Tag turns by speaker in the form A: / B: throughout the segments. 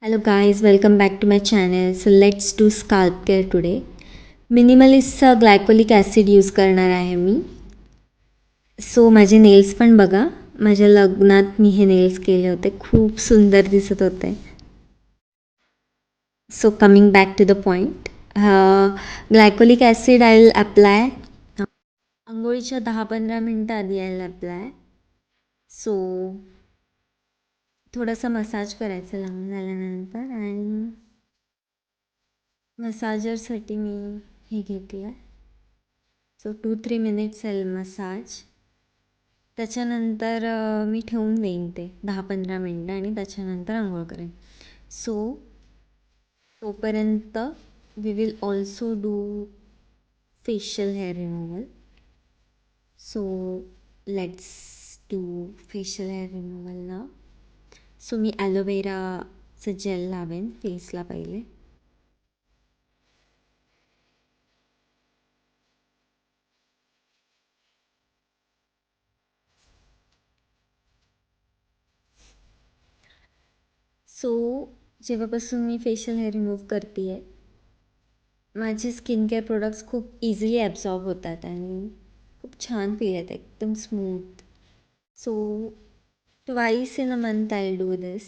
A: Hello guys, welcome back to my channel. So let's do scalp care today. मिनिमलिस्टचा glycolic acid use करणार आहे मी. So माझे nails पण बघा. माझ्या लग्नात मी हे नेल्स केले होते. खूप सुंदर दिसत होते. So coming back to the point. Glycolic acid I will apply अंघोळीच्या 10-15 मिनटं आधी आय विल अप्लाय. सो थोडासा मसाज करायचा लावून झाल्यानंतर आणि मसाजरसाठी मी हे घेतलं आहे. So 2-3 minutes massage. त्याच्यानंतर मी ठेवून देईन ते 10-15 मिनटं आणि त्याच्यानंतर आंघोळ करेन. सो तोपर्यंत we will also do facial hair removal. So let's do facial hair removal ना. सो मी ॲलोवेराचं जेल लावेन फेसला पहिले. सो जेव्हापासून मी फेशियल हेअर रिमूव्ह करते आहे माझे स्किन केअर प्रोडक्ट्स खूप इझिली ॲब्झॉर्ब होतात आणि खूप छान फील येतं एकदम smooth. So twice in a month I do this.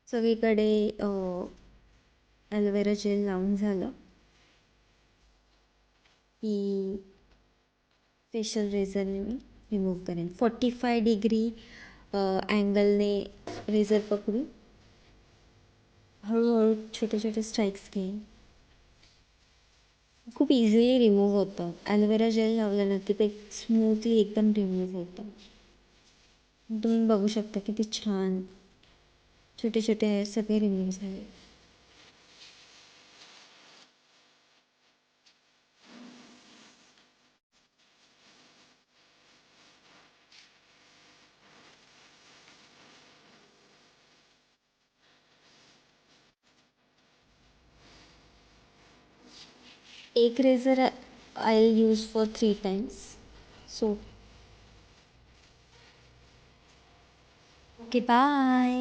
A: सगळीकडे ॲलोवेरा जेल लावून झालं की फेशियल रेझरने मी रिमूव्ह करेन. 45 डिग्री अँगलने रेझर पकडून हळूहळू छोटे छोटे स्ट्राईक्स घेईन. खूप इझिली रिमूव्ह होतं. ॲलोवेरा जेल लावल्यानं ते स्मूथली एकदम रिमूव्ह होतं. तुम्ही बघू शकता किती छान छोटे छोटे हेअर सगळे रिमूव्ह झाले. एक razor I will use for 3 times. So okay bye.